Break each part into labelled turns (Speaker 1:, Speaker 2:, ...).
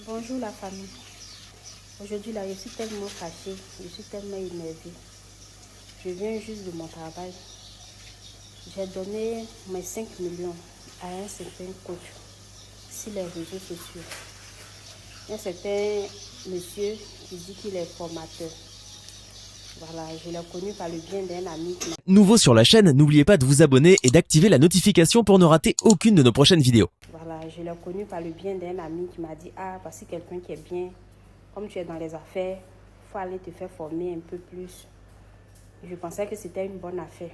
Speaker 1: Bonjour la famille. Aujourd'hui là, je suis tellement fâchée, je suis tellement énervée. Je viens juste de mon travail. J'ai donné mes 5 millions à un certain coach sur les réseaux sociaux. Un certain monsieur qui dit qu'il est formateur. Voilà, je l'ai connu par le bien d'un ami.
Speaker 2: Nouveau sur la chaîne, n'oubliez pas de vous abonner et d'activer la notification pour ne rater aucune de nos prochaines vidéos.
Speaker 1: Voilà, je l'ai connu par le bien d'un ami qui m'a dit « Ah, voici quelqu'un qui est bien. Comme tu es dans les affaires, il faut aller te faire former un peu plus. » Je pensais que c'était une bonne affaire.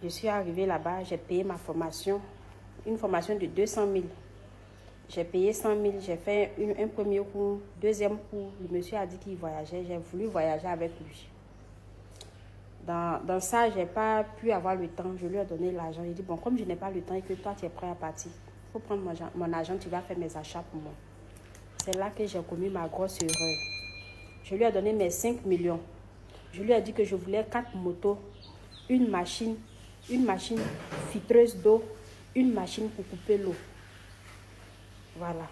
Speaker 1: Je suis arrivée là-bas, j'ai payé ma formation, une formation de 200 000. J'ai payé 100 000, j'ai fait un premier cours, deuxième cours. Le monsieur a dit qu'il voyageait, j'ai voulu voyager avec lui. Dans ça, je n'ai pas pu avoir le temps, je lui ai donné l'argent. Il dit, bon, comme je n'ai pas le temps et que toi, tu es prêt à partir, il faut prendre mon argent, tu vas faire mes achats pour moi. C'est là que j'ai commis ma grosse erreur. Je lui ai donné mes 5 millions. Je lui ai dit que je voulais 4 motos, une machine filtreuse d'eau, une machine pour couper l'eau. Voilà.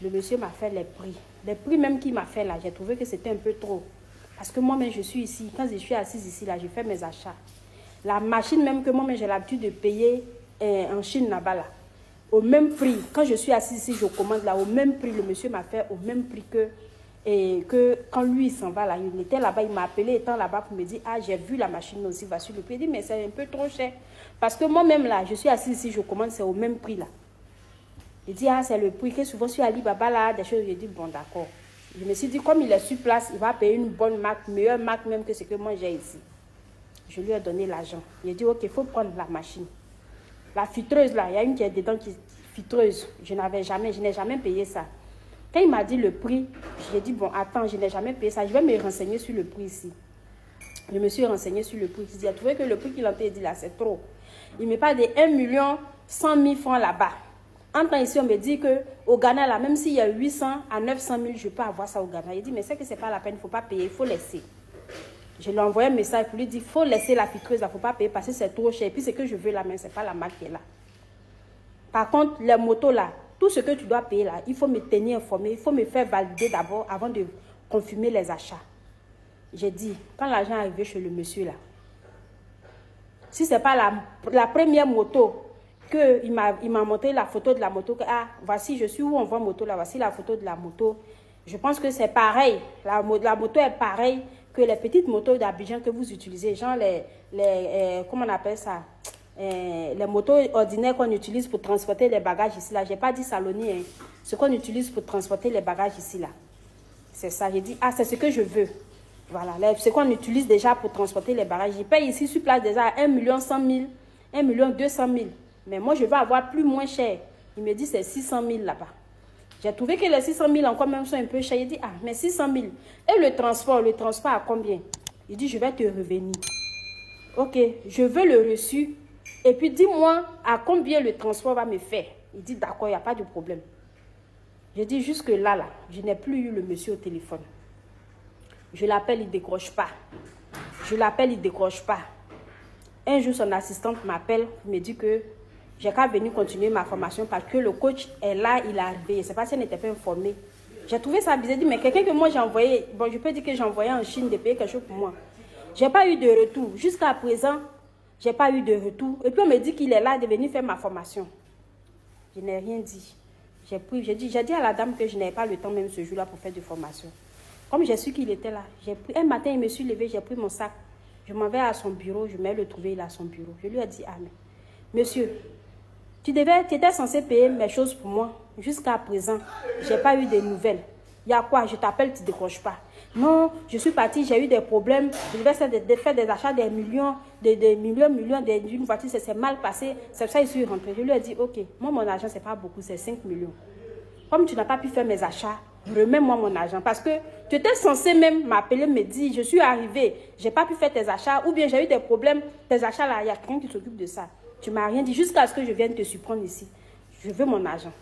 Speaker 1: Le monsieur m'a fait les prix. Les prix même qu'il m'a fait là, j'ai trouvé que c'était un peu trop. Parce que moi-même, je suis ici. Quand je suis assise ici, là, je fais mes achats. La machine même que moi-même, j'ai l'habitude de payer en Chine là-bas, là. Au même prix. Quand je suis assise ici, je commande là, au même prix. Le monsieur m'a fait au même prix que quand lui, il s'en va là. Il était là-bas, il m'a appelé étant là-bas pour me dire, ah, j'ai vu la machine aussi, voici le prix. Il dit, mais c'est un peu trop cher. Parce que moi-même là, je suis assise ici, je commande, c'est au même prix là. Il dit, ah, c'est le prix que souvent sur Alibaba là, des choses. Je dis, bon, d'accord. Je me suis dit, comme il est sur place, il va payer une bonne marque, meilleure marque même que ce que moi j'ai ici. Je lui ai donné l'argent. Il a dit, ok, il faut prendre la machine. La filtreuse là, il y a une qui est dedans qui est filtreuse. Je n'ai jamais payé ça. Quand il m'a dit le prix, j'ai dit, bon, attends, je n'ai jamais payé ça. Je vais me renseigner sur le prix ici. Je me suis renseigné sur le prix. Il a trouvé que le prix qu'il a dit là, c'est trop. Il me parle de 1 100 000 francs là-bas. Entre ici, on me dit qu'au Ghana, là, même s'il y a 800 à 900 000, je peux avoir ça au Ghana. Il dit, mais c'est que ce n'est pas la peine, il ne faut pas payer, il faut laisser. Je lui ai envoyé un message pour lui dire, il faut laisser la filtreuse, il ne faut pas payer parce que c'est trop cher. Et puis, ce que je veux là, mais ce n'est pas la marque qui est là. Par contre, les motos là, tout ce que tu dois payer là, il faut me tenir informé, il faut me faire valider d'abord avant de confirmer les achats. J'ai dit, quand l'argent est arrivé chez le monsieur là, si ce n'est pas la première moto, il m'a montré la photo de la moto, que ah, voici, je suis où on voit moto là, voici la photo de la moto. Je pense que c'est pareil, la moto est pareille que les petites motos d'Abidjan que vous utilisez, genre comment on appelle ça, les motos ordinaires qu'on utilise pour transporter les bagages ici là. Je n'ai pas dit Saloni, hein. Ce qu'on utilise pour transporter les bagages ici là. C'est ça, j'ai dit, ah, c'est ce que je veux. Voilà, ce qu'on utilise déjà pour transporter les bagages. Je paye ici sur place déjà 1 100 000, 1 200 000. Mais moi, je veux avoir moins cher. Il me dit c'est 600 000 là-bas. J'ai trouvé que les 600 000 encore même sont un peu chers. Il dit, ah, mais 600 000. Et le transport à combien? Il dit, je vais te revenir. Ok, je veux le reçu. Et puis, dis-moi à combien le transport va me faire. Il dit, d'accord, il n'y a pas de problème. J'ai dit, jusque là, je n'ai plus eu le monsieur au téléphone. Je l'appelle, il ne décroche pas. Je l'appelle, il ne décroche pas. Un jour, son assistante m'appelle, me dit que j'ai qu'à venir continuer ma formation parce que le coach est là, il est arrivé. Je ne sais pas si elle n'était pas informée. J'ai trouvé ça bizarre. J'ai dit, mais quelqu'un que moi j'ai envoyé, bon, je peux dire que j'ai envoyé en Chine de payer quelque chose pour moi. Je n'ai pas eu de retour. Jusqu'à présent, je n'ai pas eu de retour. Et puis on me dit qu'il est là de venir faire ma formation. Je n'ai rien dit. J'ai dit à la dame que je n'avais pas le temps même ce jour-là pour faire de formation. Comme j'ai su qu'il était là, un matin, il me suis levé, j'ai pris mon sac. Je m'en vais à son bureau, je vais le trouver là à son bureau. Je lui ai dit, ah mais, monsieur, tu étais censé payer mes choses pour moi. Jusqu'à présent, je n'ai pas eu de nouvelles. Il y a quoi? Je t'appelle, tu ne décroches pas. Non, je suis partie, j'ai eu des problèmes. Je devais faire des achats des millions, d'une voiture, c'est mal passé. C'est ça que je suis rentrée. Je lui ai dit, ok, moi, mon argent, ce n'est pas beaucoup, c'est 5 millions. Comme tu n'as pas pu faire mes achats, remets-moi mon argent. Parce que tu étais censé même m'appeler, me dire, je suis arrivée, je n'ai pas pu faire tes achats, ou bien j'ai eu des problèmes, tes achats là, il y a quelqu'un qui s'occupe de ça. Tu ne m'as rien dit jusqu'à ce que je vienne te surprendre ici. Je veux mon argent.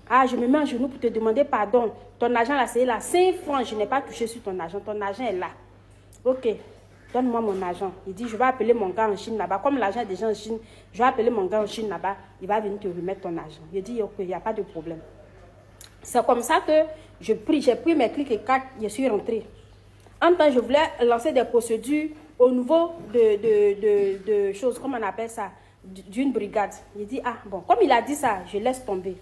Speaker 1: Ah, je me mets à genoux pour te demander pardon. Ton argent là, c'est là. 5 francs, je n'ai pas touché sur ton argent. Ton argent est là. Ok, donne-moi mon argent. Il dit, je vais appeler mon gars en Chine là-bas. Comme l'argent est déjà en Chine, je vais appeler mon gars en Chine là-bas. Il va venir te remettre ton argent. Il dit, ok, il n'y a pas de problème. C'est comme ça que j'ai pris mes clics et clacs, je suis rentrée. En temps, je voulais lancer des procédures au niveau de choses, comment on appelle ça, d'une brigade. J'ai dit, ah bon, comme il a dit ça, je laisse tomber.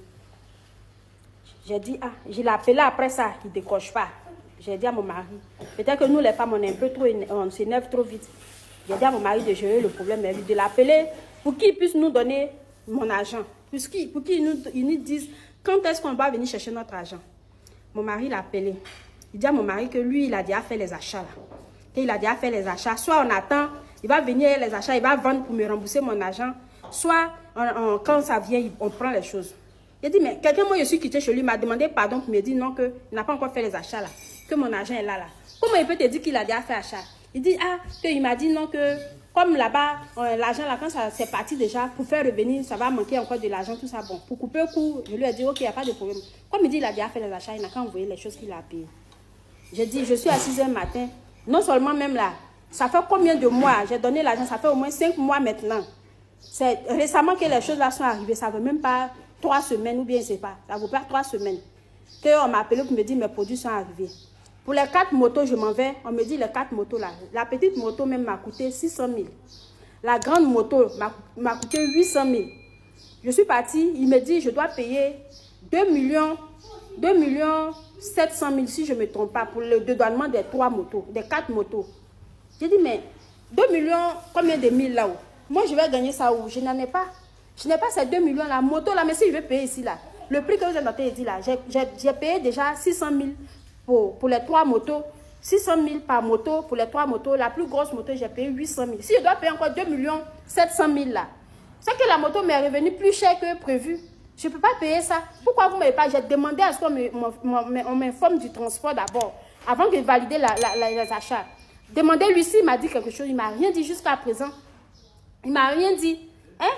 Speaker 1: J'ai dit, ah, je l'ai appelé après ça, il ne décoche pas. J'ai dit à mon mari, peut-être que nous les femmes, on est un peu trop, on s'énerve trop vite. J'ai dit à mon mari de gérer le problème, de l'appeler pour qu'il puisse nous donner mon argent. Pour qu'il nous dise quand est-ce qu'on va venir chercher notre argent. Mon mari l'a appelé. Il dit à mon mari que lui, il a déjà fait les achats. Il a déjà fait les achats. Soit on attend, il va venir les achats, il va vendre pour me rembourser mon argent. Soit quand ça vient, on prend les choses. Il dit, mais quelqu'un, moi je suis quitté chez lui, m'a demandé pardon pour me dire non, qu'il n'a pas encore fait les achats là. Que mon argent est là. Comment il peut te dire qu'il a déjà fait achat? Il dit, ah, qu'il m'a dit non, que comme là-bas, l'argent là, quand c'est parti déjà, pour faire revenir, ça va manquer encore de l'argent, tout ça. Bon, pour couper le coup, je lui ai dit, ok, il n'y a pas de problème. Comme il dit, il a déjà fait les achats, il n'a qu'à envoyer les choses qu'il a payées. J'ai dit, je suis à 6h matin. Non seulement même là, ça fait combien de mois? J'ai donné l'argent, ça fait au moins 5 mois maintenant. C'est récemment que les choses là sont arrivées, ça ne veut même pas 3 semaines ou bien je ne sais pas, ça ne vaut pas 3 semaines. Qu'on m'a appelé pour me dire mes produits sont arrivés. Pour les 4 motos, je m'en vais. On me dit les 4 motos là. La petite moto même m'a coûté 600 000. La grande moto m'a coûté 800 000. Je suis partie, il me dit je dois payer 2 millions 700 000 si je ne me trompe pas pour le dédouanement des 3 motos, des 4 motos. J'ai dit mais 2 millions, combien de mille là-haut? Moi je vais gagner ça où? Je n'en ai pas. Je n'ai pas ces 2 millions là. Moto là, mais si je vais payer ici là. Le prix que vous avez noté dit là, j'ai payé déjà 600 000 pour les 3 motos. 600 000 par moto pour les 3 motos. La plus grosse moto, j'ai payé 800 000. Si je dois payer encore 2 700 000 là, c'est que la moto m'est revenue plus chère que prévu. Je ne peux pas payer ça. Pourquoi vous ne m'avez pas? J'ai demandé à ce qu'on m'informe du transport d'abord, avant de valider les achats. Demandez-lui s'il m'a dit quelque chose. Il ne m'a rien dit jusqu'à présent. Il ne m'a rien dit. Hein?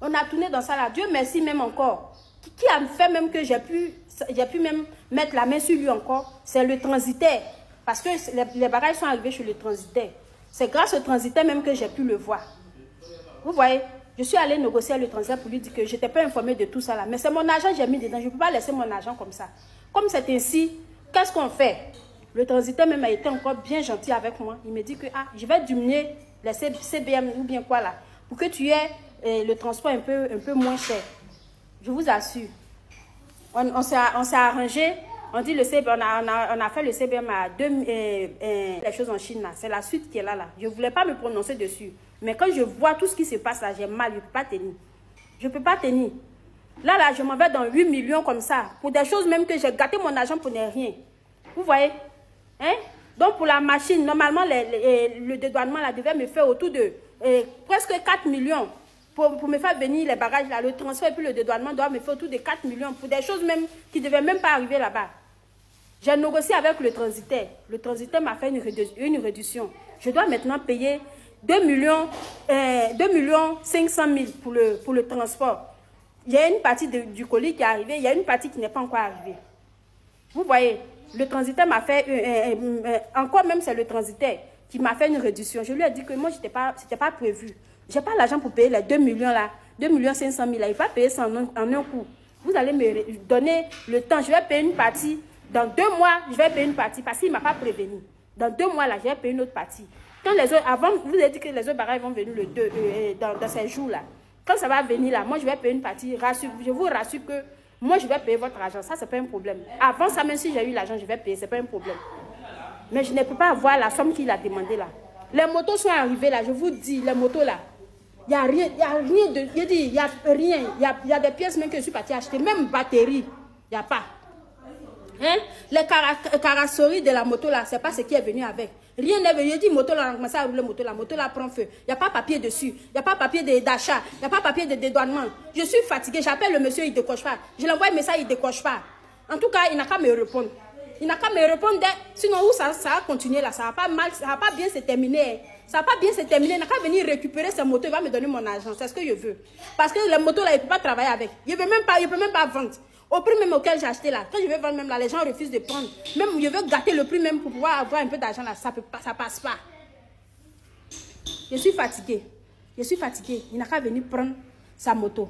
Speaker 1: On a tourné dans ça là. Dieu merci même encore. Qui a fait même que j'ai pu même mettre la main sur lui encore? C'est le transitaire. Parce que les bagages sont arrivés chez le transitaire. C'est grâce au transitaire même que j'ai pu le voir. Vous voyez? Je suis allée négocier avec le transitaire pour lui dire que je n'étais pas informée de tout ça là. Mais c'est mon argent que j'ai mis dedans. Je ne peux pas laisser mon argent comme ça. Comme c'est ainsi, qu'est-ce qu'on fait? Le transitaire même a été encore bien gentil avec moi. Il me dit que je vais diminuer les CBM ou bien quoi là. Pour que tu aies le transport un peu moins cher. Je vous assure. On s'est arrangé. On dit le CBM, on a fait le CBM à les choses en Chine là. C'est la suite qui est là. Je ne voulais pas me prononcer dessus. Mais quand je vois tout ce qui se passe là, j'ai mal. Je ne peux pas tenir. Je ne peux pas tenir. Là, je m'en vais dans 8 millions comme ça. Pour des choses même que j'ai gâté mon argent pour ne rien. Vous voyez? Hein? Donc pour la machine, normalement, le dédouanement là devait me faire autour de presque 4 millions. Pour me faire venir les bagages là. Le transfert et puis le dédouanement doit me faire autour de 4 millions. Pour des choses même qui ne devaient même pas arriver là-bas. J'ai négocié avec le transitaire. Le transitaire m'a fait une réduction. Je dois maintenant payer 2 millions 500 000 pour le transport. Il y a une partie du colis qui est arrivée, il y a une partie qui n'est pas encore arrivée. Vous voyez, le transitaire m'a fait, encore même c'est le transitaire qui m'a fait une réduction. Je lui ai dit que moi, ce n'était pas prévu. Je n'ai pas l'argent pour payer les 2 millions là, 2 500 000 là. Il ne faut pas payer ça en un coup. Vous allez me donner le temps, je vais payer une partie. Dans 2 mois, je vais payer une partie parce qu'il ne m'a pas prévenu. Dans 2 mois là, je vais payer une autre partie. Quand les autres, avant, vous avez dit que les autres bagages vont venir dans ces jours-là. Quand ça va venir là, moi je vais payer une partie. Je vous rassure que moi je vais payer votre argent. Ça, c'est pas un problème. Avant ça, même si j'ai eu l'argent, je vais payer. C'est pas un problème. Mais je ne peux pas avoir la somme qu'il a demandé là. Les motos sont arrivées là, je vous dis, les motos là. Il n'y a rien, il n'y a rien. Il y a des pièces même que je suis partie acheter. Même batterie, il n'y a pas. Hein? Les carrosseries de la moto là, c'est pas ce qui est venu avec. Rien n'est venu. Je dis moto là, on a commencé à rouler moto là prend feu. Il n'y a pas papier dessus. Il n'y a pas papier d'achat. Il n'y a pas papier de dédouanement. Je suis fatiguée. J'appelle le monsieur, il ne décoche pas. Je lui envoie un message, il ne décoche pas. En tout cas, il n'a qu'à me répondre. Il n'a qu'à me répondre. Sinon, où ça va continuer là? Ça ne va pas bien se terminer. Ça va pas bien se terminer. Il n'a qu'à venir récupérer sa moto. Il va me donner mon argent. C'est ce que je veux. Parce que les motos là, il ne peut pas travailler avec. Il ne peut même pas vendre. Au prix même auquel j'ai acheté là, quand je vais vendre même là, les gens refusent de prendre. Même je veux gâter le prix même pour pouvoir avoir un peu d'argent là, ça passe pas. Je suis fatiguée. Il n'a qu'à venir prendre sa moto.